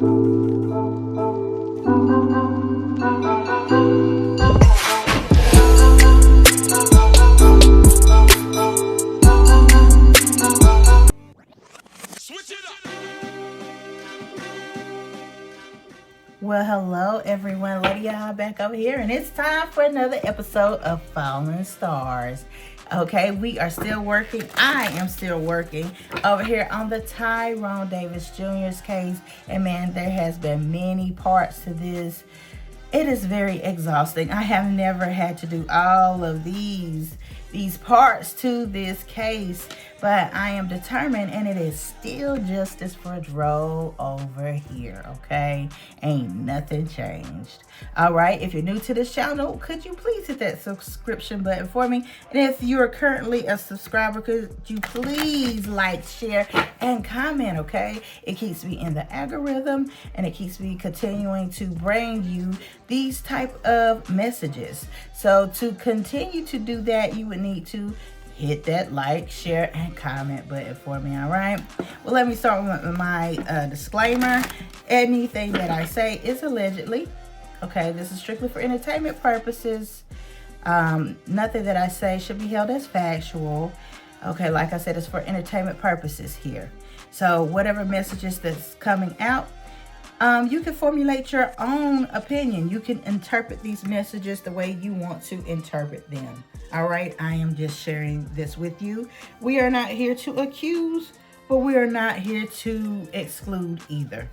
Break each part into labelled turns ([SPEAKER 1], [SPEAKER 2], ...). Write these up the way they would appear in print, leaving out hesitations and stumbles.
[SPEAKER 1] Well, hello everyone, Lady y'all back over here, and it's time for another episode of Fallen Stars. Okay, we are still working. I am still working over here on the Tyrone Davis Jr.'s case, and man, there has been many parts to this. It is very exhausting. I have never had to do all of these parts to this case, but I am determined, and it is still justice for Dro over here, okay? Ain't nothing changed. All right, if you're new to this channel, could you please hit that subscription button for me? And if you are currently a subscriber, could you please like, share, and comment, okay? It keeps me in the algorithm, and it keeps me continuing to bring you these type of messages. So to continue to do that, you would need to hit that like, share, and comment button for me. All right, well, let me start with my disclaimer. Anything that I say is allegedly, okay? This is strictly for entertainment purposes. Nothing that I say should be held as factual. Okay, like I said, it's for entertainment purposes here. So whatever messages that's coming out, you can formulate your own opinion. You can interpret these messages the way you want to interpret them. All right, I am just sharing this with you. We are not here to accuse, but we are not here to exclude either.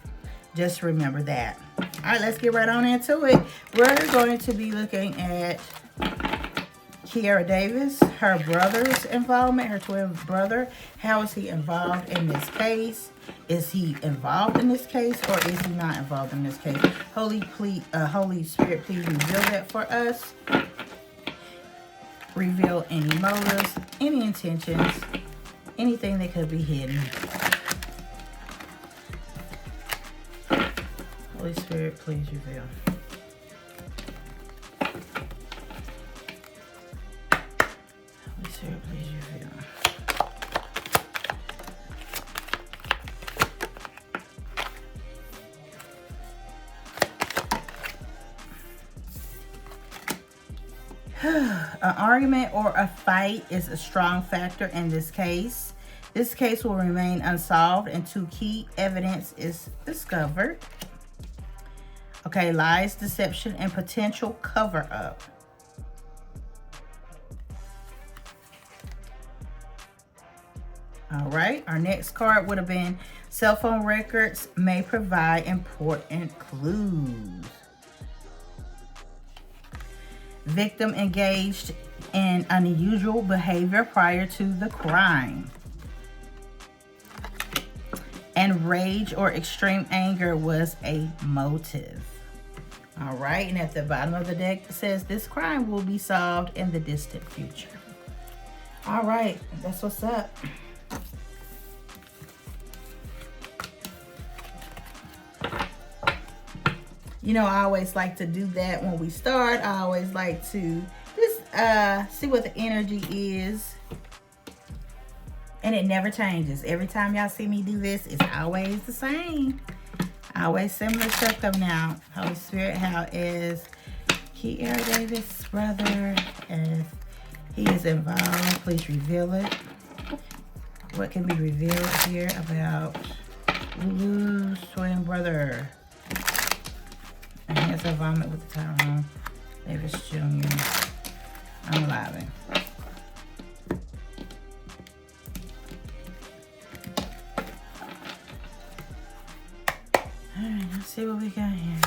[SPEAKER 1] Just remember that. All right, let's get right on into it. We're going to be looking at Kiara Davis, her brother's involvement, her twin brother. How is he involved in this case? Is he involved in this case, or is he not involved in this case? Holy Spirit, please reveal that for us. Reveal any motives, any intentions, anything that could be hidden. Holy Spirit, please reveal. Holy Spirit, please reveal. An argument or a fight is a strong factor in this case. This case will remain unsolved until key evidence is discovered. Okay, lies, deception, and potential cover-up. All right, our next card would have been cell phone records may provide important clues. Victim engaged in unusual behavior prior to the crime. And rage or extreme anger was a motive. All right, and at the bottom of the deck it says this crime will be solved in the distant future. All right, that's what's up. You know, I always like to do that when we start. I always like to just see what the energy is. And it never changes. Every time y'all see me do this, it's always the same. Always similar stuff coming out. Holy Spirit, how is Kiara Davis' brother? If he is involved, please reveal it. What can be revealed here about Lulu's twin brother? And here's a vomit with the Tyrone Davis Jr. Unaliving. Alright, let's see what we got here.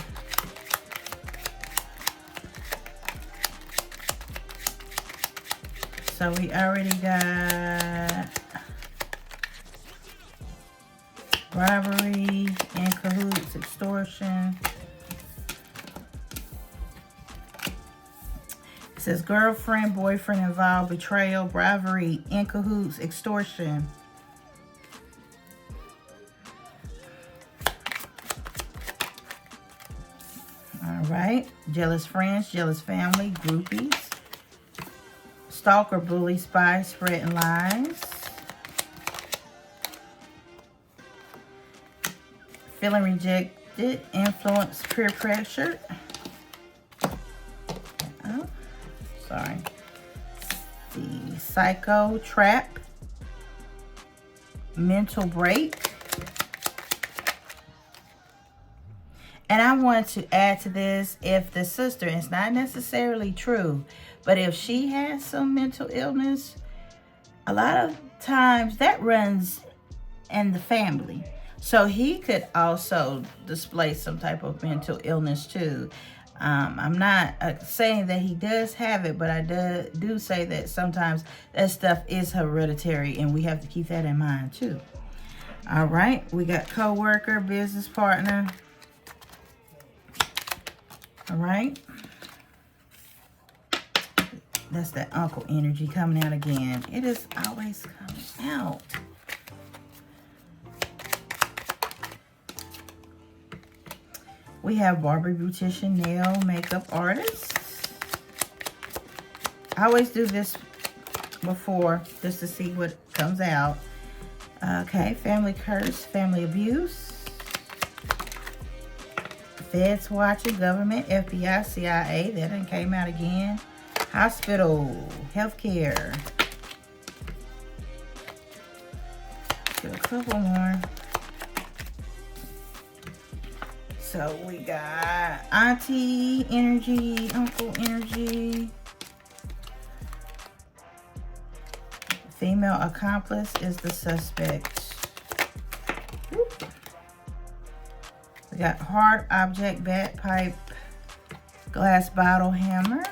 [SPEAKER 1] So we already got robbery, in cahoots, extortion. It says girlfriend, boyfriend involved, betrayal, bribery, in cahoots, extortion. All right. Jealous friends, jealous family, groupies. Stalker, bully, spy, spreading lies. Feeling Did influence peer pressure. Oh, sorry. The psycho trap. Mental break. And I want to add to this, if the sister, it's not necessarily true, but if she has some mental illness, a lot of times that runs in the family. So he could also display some type of mental illness too. I'm not saying that he does have it, but I do say that sometimes that stuff is hereditary, and we have to keep that in mind too. All right, we got co-worker, business partner. All right. That's that uncle energy coming out again. It is always coming out. We have barber, beautician, nail, makeup artist. I always do this before just to see what comes out. Okay, family curse, family abuse. Feds watching, government, FBI, CIA. That one came out again. Hospital, healthcare. Get a couple more. So we got auntie energy, uncle energy. Female accomplice is the suspect. Whoop. We got hard object, bat pipe, glass bottle, hammer.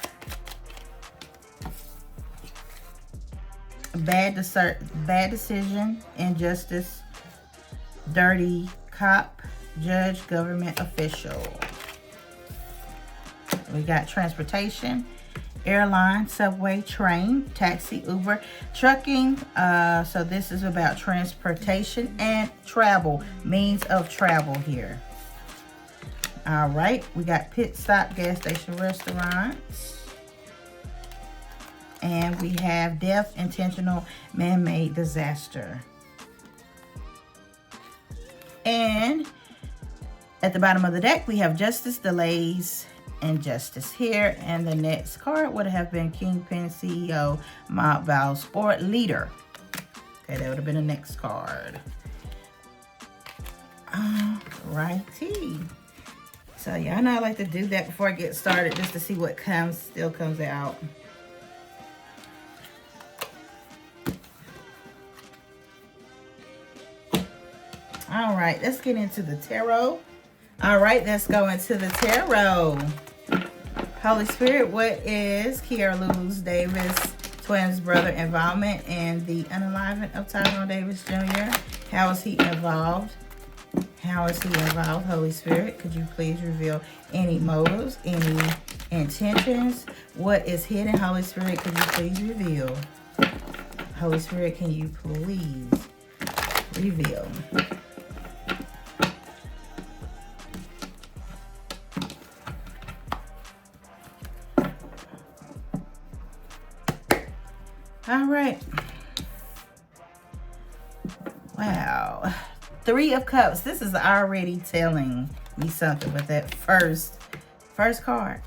[SPEAKER 1] Bad decision, injustice, dirty cop, judge, government official. We got transportation, airline, subway, train, taxi, Uber, trucking. So this is about transportation and travel, means of travel here. All right, we got pit stop, gas station, restaurants. And we have death, intentional, man-made disaster. And at the bottom of the deck, we have justice, delays, and justice here. And the next card would have been Kingpin, CEO, mob vow, sport leader. Okay, that would have been the next card. Righty. So yeah, I know I like to do that before I get started just to see what still comes out. All right, let's get into the tarot. All right, let's go into the tarot. Holy Spirit, what is Kiara Lulu's Davis twins brother involvement in the unaliving of Tyrone Davis Jr.? How is he involved? How is he involved, Holy Spirit? Could you please reveal any motives, any intentions? What is hidden, Holy Spirit? Could you please reveal? Holy Spirit, can you please reveal? All right. Wow. 3 of Cups. This is already telling me something with that first card.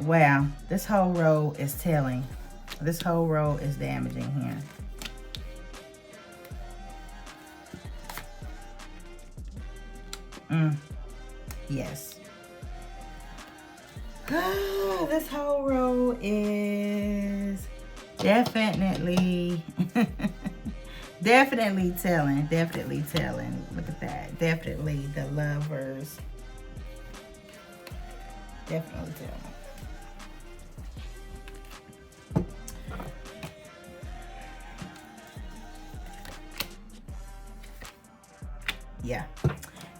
[SPEAKER 1] Wow. This whole row is telling. This whole row is damaging here. Yes. This whole row is definitely definitely telling. Look at that. Definitely the lovers. Definitely telling. Yeah.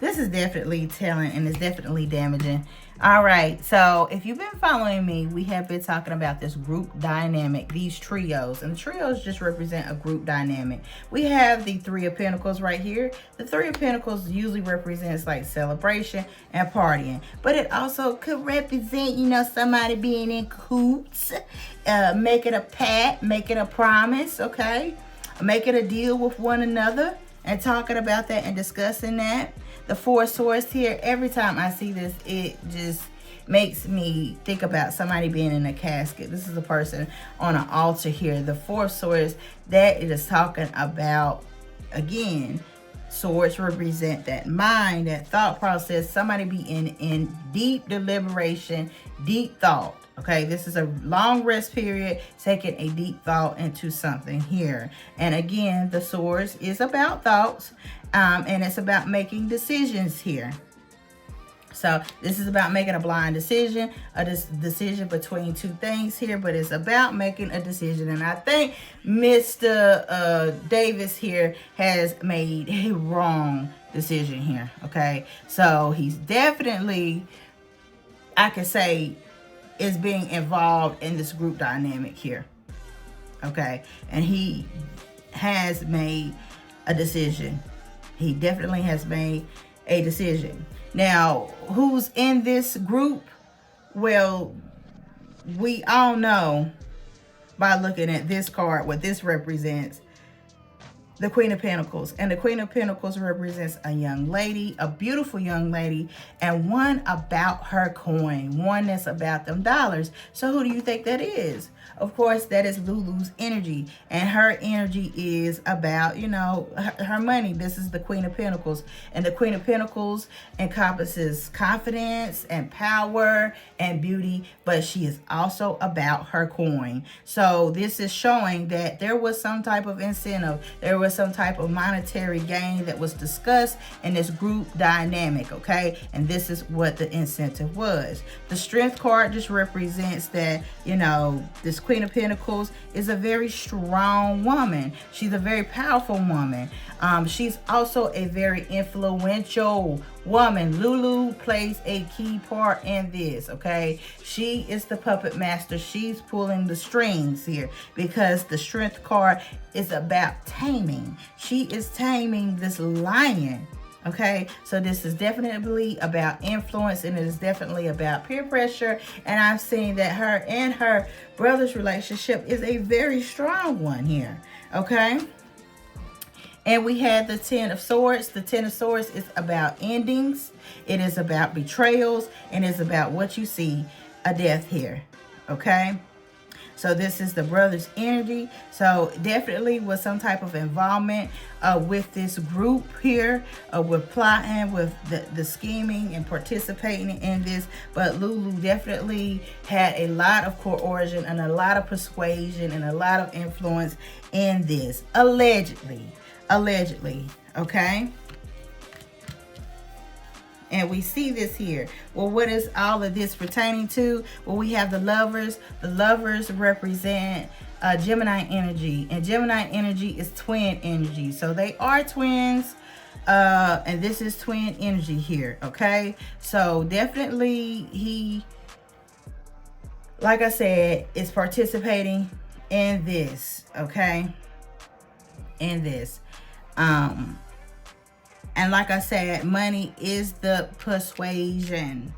[SPEAKER 1] This is definitely telling, and it's definitely damaging. All right, so if you've been following me, we have been talking about this group dynamic, these trios. And the trios just represent a group dynamic. We have the 3 of Pentacles right here. The 3 of Pentacles usually represents like celebration and partying. But it also could represent, you know, somebody being in cahoots, making a pact, making a promise, okay? Making a deal with one another. and talking about that and discussing that. The Four of Swords here, every time I see this, it just makes me think about somebody being in a casket. This is a person on an altar here. The Four of Swords, that it is talking about, again, swords represent that mind, that thought process. Somebody be in deep deliberation, deep thought. Okay, this is a long rest period, taking a deep thought into something here. And again, the swords is about thoughts, and it's about making decisions here. So this is about making a blind decision, a decision between two things here, but it's about making a decision. And I think Mr. Davis here has made a wrong decision here, okay? So he's definitely, I could say, is being involved in this group dynamic here, okay? And he has made a decision. He definitely has made a decision. Now, who's in this group? Well, we all know by looking at this card what this represents. The Queen of Pentacles. And the Queen of Pentacles represents a young lady, a beautiful young lady, and one about her coin, one that's about them dollars. So who do you think that is? Of course, that is Lulu's energy. And her energy is about, you know, her money. This is the Queen of Pentacles. And the Queen of Pentacles encompasses confidence and power and beauty, but she is also about her coin. So this is showing that there was some type of incentive. There was some type of monetary gain that was discussed in this group dynamic, okay? And this is what the incentive was. The Strength card just represents that, you know, this Queen of Pentacles is a very strong woman. She's a very powerful woman. She's also a very influential woman. Lulu plays a key part in this, okay? She is the puppet master. She's pulling the strings here because the Strength card is about taming. She is taming this lion. Okay, so this is definitely about influence, and it is definitely about peer pressure. And I'm seeing that her and her brother's relationship is a very strong one here. Okay, and we had the Ten of Swords. The Ten of Swords is about endings. It is about betrayals, and it's about what you see, a death here. Okay. So this is the brother's energy. So definitely with some type of involvement with this group here, with plotting, with the scheming and participating in this. But Lulu definitely had a lot of coercion and a lot of persuasion and a lot of influence in this. Allegedly, okay? And we see this here. Well, what is all of this pertaining to? Well, we have the Lovers. The Lovers represent Gemini energy. And Gemini energy is twin energy. So they are twins. And this is twin energy here. Okay. So definitely he, like I said, is participating in this. Okay. In this. And like I said, money is the persuasion.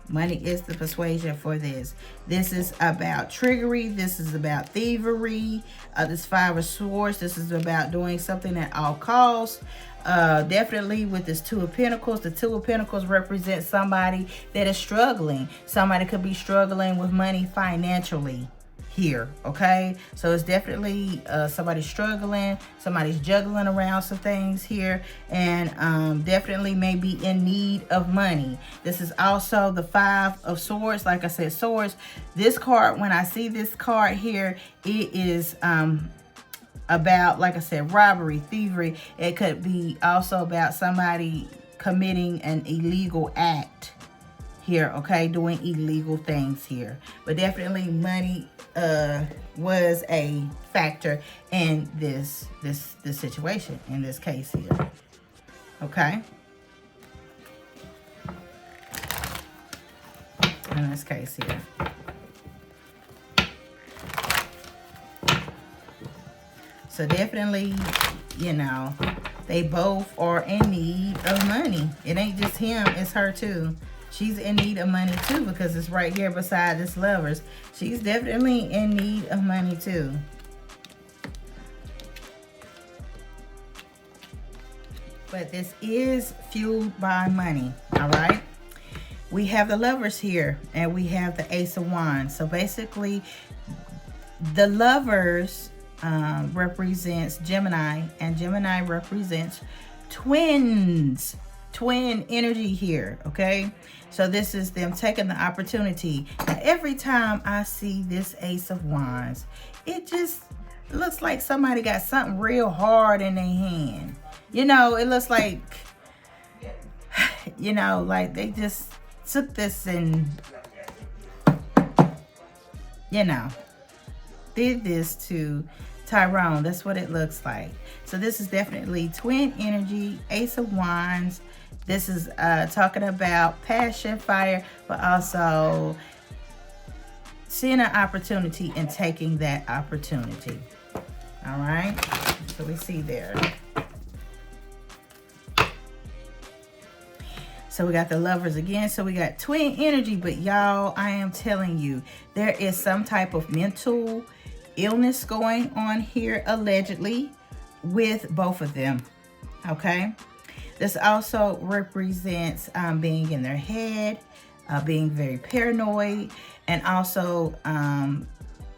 [SPEAKER 1] Money is the persuasion for this. This is about trickery. This is about thievery. This Five of Swords. This is about doing something at all costs. Definitely with this Two of Pentacles. The Two of Pentacles represents somebody that is struggling. Somebody could be struggling with money financially here, okay? So it's definitely somebody struggling, somebody's juggling around some things here, and definitely may be in need of money. This is also the Five of Swords. Like I said, swords. This card, when I see this card here, it is about, like I said, robbery, thievery. It could be also about somebody committing an illegal act here, okay, doing illegal things here. But definitely money was a factor in this situation, in this case here, okay? In this case here. So definitely, you know, they both are in need of money. It ain't just him, it's her too. She's in need of money too, because it's right here beside this Lovers. She's definitely in need of money too. but this is fueled by money. All right. We have the Lovers here, and we have the Ace of Wands. So basically, the Lovers represents Gemini, and Gemini represents twin energy here. Okay, so this is them taking the opportunity. Now, every time I see this Ace of Wands, it just looks like somebody got something real hard in their hand. You know, it looks like, you know, like they just took this and, you know, did this to Tyrone. That's what it looks like. So this is definitely twin energy, Ace of Wands. This is talking about passion, fire, but also seeing an opportunity and taking that opportunity. All right. So we see there. So we got the Lovers again. So we got twin energy, but y'all, I am telling you, there is some type of mental illness going on here, allegedly, with both of them. Okay. This also represents being in their head, being very paranoid, and also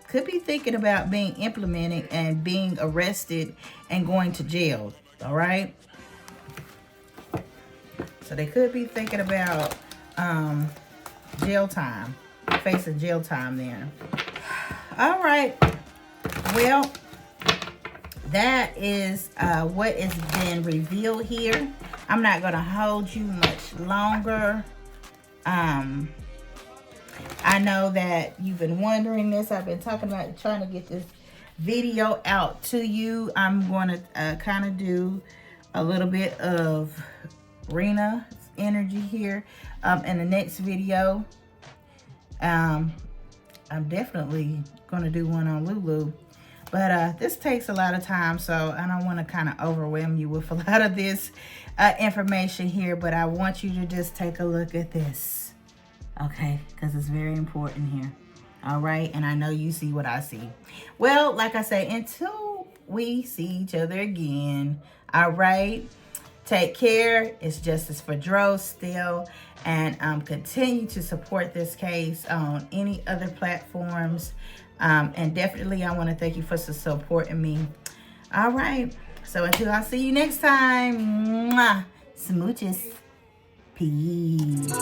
[SPEAKER 1] could be thinking about being implemented and being arrested and going to jail. All right. So they could be thinking about jail time, facing jail time there. All right. Well, that is what is being revealed here. I'm not going to hold you much longer. I know that you've been wondering this. I've been talking about trying to get this video out to you. I'm going to kind of do a little bit of Rena's energy here in the next video. I'm definitely going to do one on Lulu, but this takes a lot of time, so I don't want to kind of overwhelm you with a lot of this information here, but I want you to just take a look at this, okay, because it's very important here. All right, and I know you see what I see. Well, like I say, until we see each other again, all right, take care. It's Justice for Dro still. And continue to support this case on any other platforms. And definitely, I want to thank you for supporting me. All right. So until I see you next time, mwah, smooches. Peace.